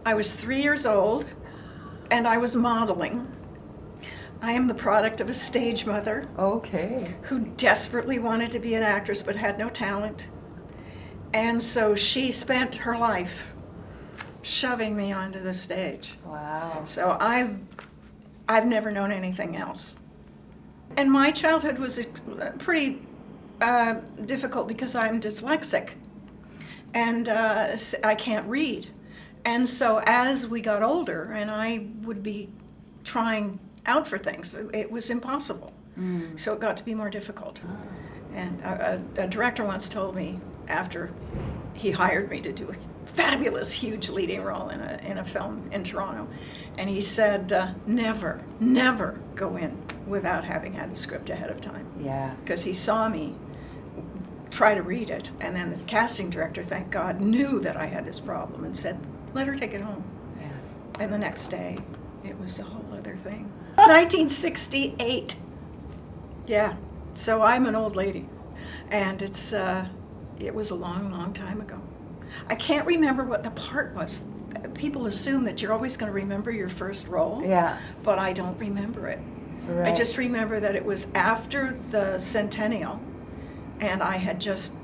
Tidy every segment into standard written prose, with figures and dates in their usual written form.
I was 3 years old, and I was modeling. I am the product of a stage mother Okay. who desperately wanted to be an actress but had no talent. And so she spent her life shoving me onto the stage. Wow. So I've never known anything else. And my childhood was pretty difficult because I'm dyslexic and I can't read. And so as we got older and I would be trying out for things, it was impossible. So it got to be more difficult. And a director once told me after he hired me to do a fabulous, huge leading role in a film in Toronto, and he said, never go in without having had the script ahead of time. Yes. Because he saw me try to read it, and then the casting director, thank God, knew that I had this problem and said, let her take it home. Yeah. And the next day, it was a whole other thing. 1968. Yeah, so I'm an old lady, and it was a long, long time ago. I can't remember what the part was. People assume that you're always going to remember your first role, Yeah. but I don't remember it. Right. I just remember that it was after the centennial, and I had just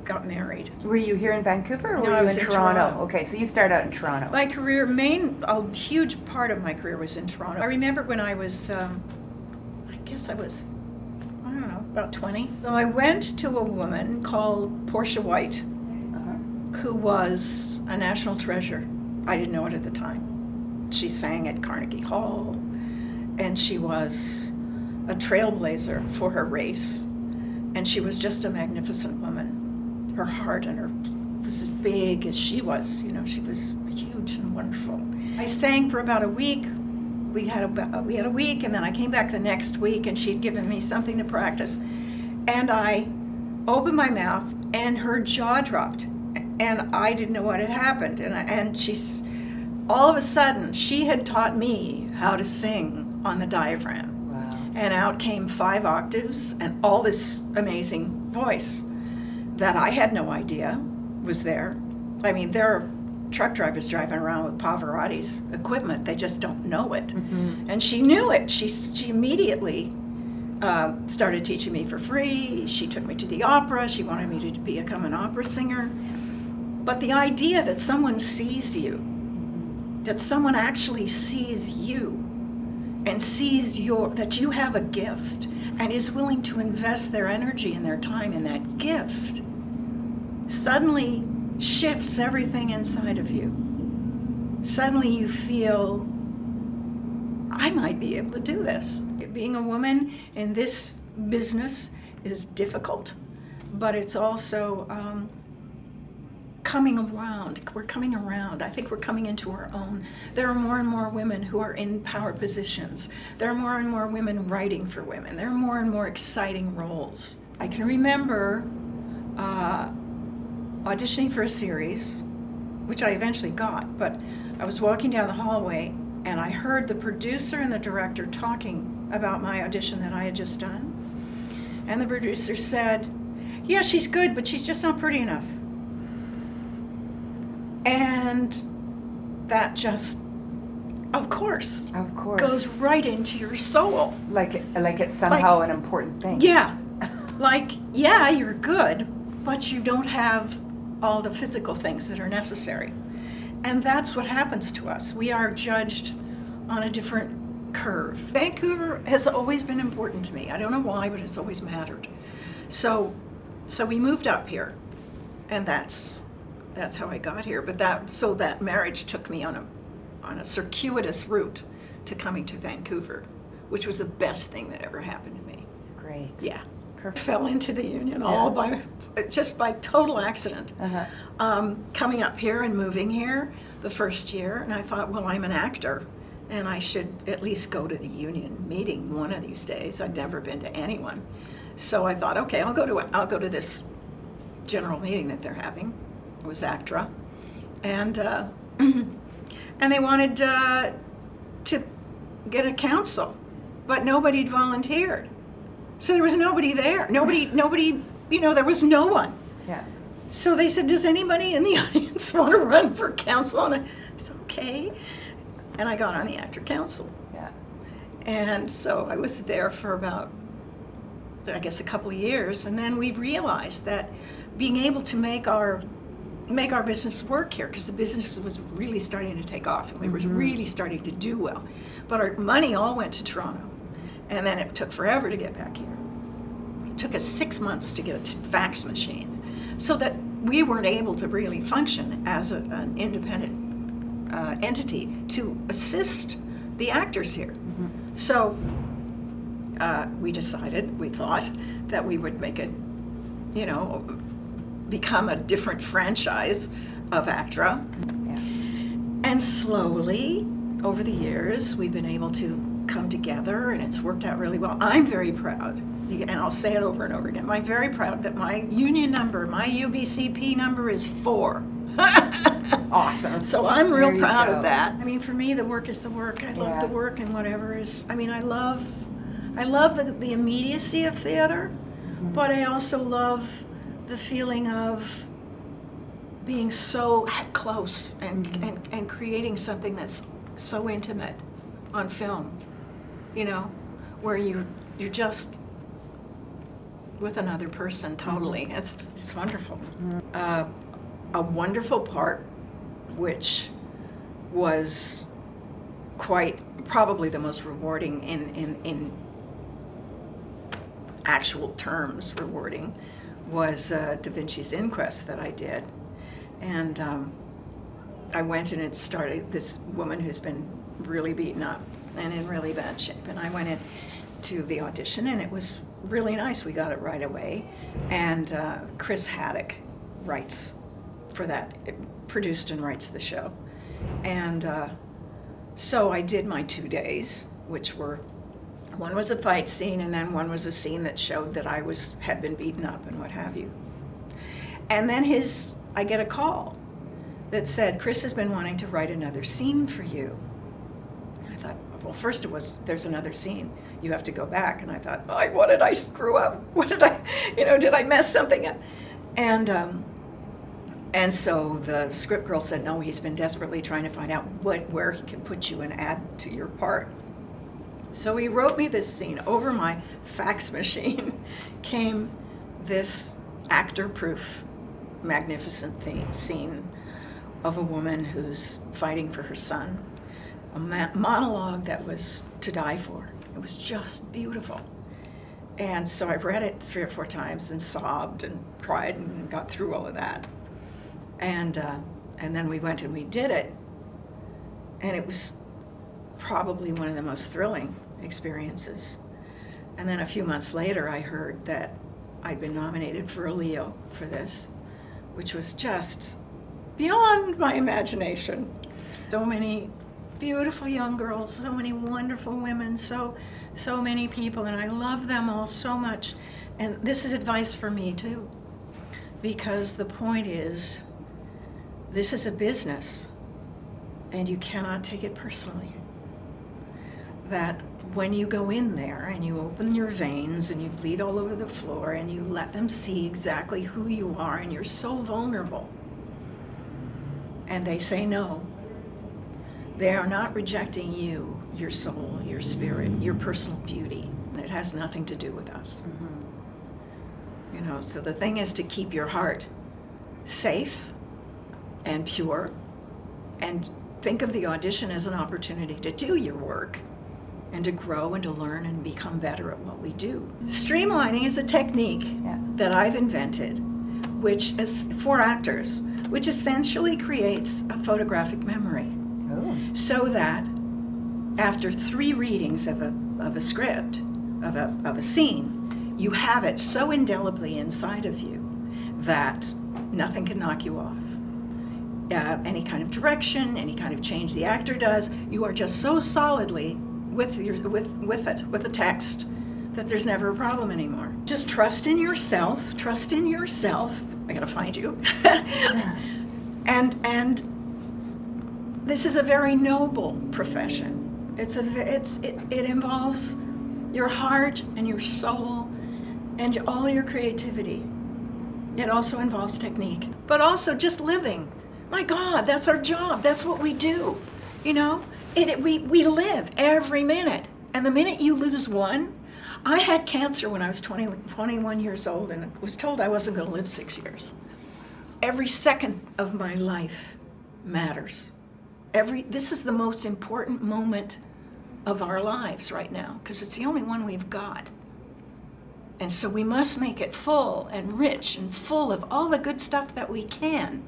got married. Were you here in Vancouver or No, were I you was in in Toronto? Toronto. Okay, so you started out in Toronto. My career, a huge part of my career was in Toronto. I remember when I was, I guess I was, I don't know, about 20. So I went to a woman called Portia White, who was a national treasure. I didn't know it at the time. She sang at Carnegie Hall, and she was a trailblazer for her race. And she was just a magnificent woman. Her heart and her was as big as she was. You know, she was huge and wonderful. I sang for about a week. We had a week, and then I came back the next week, and she'd given me something to practice. And I opened my mouth, and her jaw dropped, and I didn't know what had happened. And she's, all of a sudden, she had taught me how to sing on the diaphragm. Wow. And out came 5 octaves and all this amazing voice that I had no idea was there. I mean, there are truck drivers driving around with Pavarotti's equipment. They just don't know it. Mm-hmm. And she knew it. She immediately started teaching me for free. She took me to the opera. She wanted me to become an opera singer. But the idea that someone sees you, that someone actually sees you and sees that you have a gift and is willing to invest their energy and their time in that gift, suddenly shifts everything inside of you. Suddenly you feel, I might be able to do this. Being a woman in this business is difficult, but it's also coming around. We're coming around. I think we're coming into our own. There are more and more women who are in power positions. There are more and more women writing for women. There are more and more exciting roles. I can remember auditioning for a series, which I eventually got, but I was walking down the hallway and I heard the producer and the director talking about my audition that I had just done. And the producer said, yeah, she's good, but she's just not pretty enough. And that just, of course, goes right into your soul. Like it's somehow an important thing. Yeah. Like, yeah, you're good, but you don't have all the physical things that are necessary. And that's what happens to us. We are judged on a different curve. Vancouver has always been important to me. I don't know why, but it's always mattered. So we moved up here, and that's how I got here. But that marriage took me on a circuitous route to coming to Vancouver, which was the best thing that ever happened to me. Great. Yeah. Perfect. Fell into the union all by total accident. Coming up here and moving here the first year, and I thought, well, I'm an actor, and I should at least go to the union meeting one of these days. I'd never been to anyone, so I thought, okay, I'll go to this general meeting that they're having. It was ACTRA, and they wanted to get a counsel, but nobody'd volunteered. So there was nobody there. Nobody, there was no one. Yeah. So they said, does anybody in the audience want to run for council? And I said, okay. And I got on the actor council. Yeah. And so I was there for about, I guess, a couple of years. And then we realized that being able to make our business work here, because the business was really starting to take off and we were really starting to do well. But our money all went to Toronto. And then it took forever to get back here. It took us 6 months to get a fax machine, so that we weren't able to really function as an independent entity to assist the actors here. So we thought that we would make it, become a different franchise of ACTRA. Yeah. And slowly, over the years, we've been able to come together, and it's worked out really well. I'm very proud, and I'll say it over and over again, I'm very proud that my union number, my UBCP number is 4. Awesome. So I'm real proud of that. I mean, for me, the work is the work. I love the work, and whatever is, I love the immediacy of theater, but I also love the feeling of being so close and creating something that's so intimate on film, where you're just with another person totally. It's wonderful. A wonderful part, which was probably the most rewarding in actual terms rewarding, was Da Vinci's Inquest that I did. And I went, and it started, this woman who's been really beaten up and in really bad shape. And I went in to the audition, and it was really nice. We got it right away. And Chris Haddock writes for that, produced and writes the show. And so I did my 2 days, which were, one was a fight scene, and then one was a scene that showed that I had been beaten up and what have you. And then I get a call that said, Chris has been wanting to write another scene for you. I thought, well, first it was, there's another scene. You have to go back. And I thought, what did I screw up? What did did I mess something up? And so the script girl said, no, he's been desperately trying to find out where he can put you and add to your part. So he wrote me this scene. Over my fax machine came this actor-proof, magnificent scene of a woman who's fighting for her son. A monologue that was to die for. It was just beautiful. And so I read it 3 or 4 times and sobbed and cried and got through all of that. And then we went and we did it. And it was probably one of the most thrilling experiences. And then a few months later, I heard that I'd been nominated for a Leo for this, which was just beyond my imagination. So many beautiful young girls, so many wonderful women, so many people, and I love them all so much. And this is advice for me too, because the point is, this is a business, and you cannot take it personally. That when you go in there and you open your veins and you bleed all over the floor and you let them see exactly who you are, and you're so vulnerable, and they say no, they are not rejecting you, your soul, your spirit, your personal beauty. It has nothing to do with us. So the thing is to keep your heart safe and pure, and think of the audition as an opportunity to do your work and to grow and to learn and become better at what we do. Streamlining is a technique that I've invented, which is for actors, which essentially creates a photographic memory. So that after 3 readings of a script, of a scene, you have it so indelibly inside of you that nothing can knock you off. Any kind of direction, any kind of change the actor does, you are just so solidly with the text that there's never a problem anymore. Just trust in yourself. I gotta find you. and this is a very noble profession. It involves your heart and your soul and all your creativity. It also involves technique, but also just living. My God, that's our job. That's what we do. You know, we live every minute. And the minute you lose one, I had cancer when I was 21 years old and was told I wasn't going to live 6 years. Every second of my life matters. This is the most important moment of our lives right now because it's the only one we've got. And so we must make it full and rich and full of all the good stuff that we can.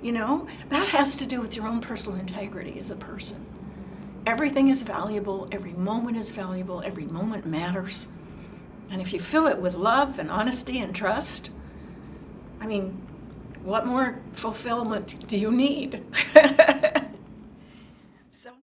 You know, that has to do with your own personal integrity as a person. Everything is valuable, every moment is valuable, every moment matters. And if you fill it with love and honesty and trust, I mean, what more fulfillment do you need?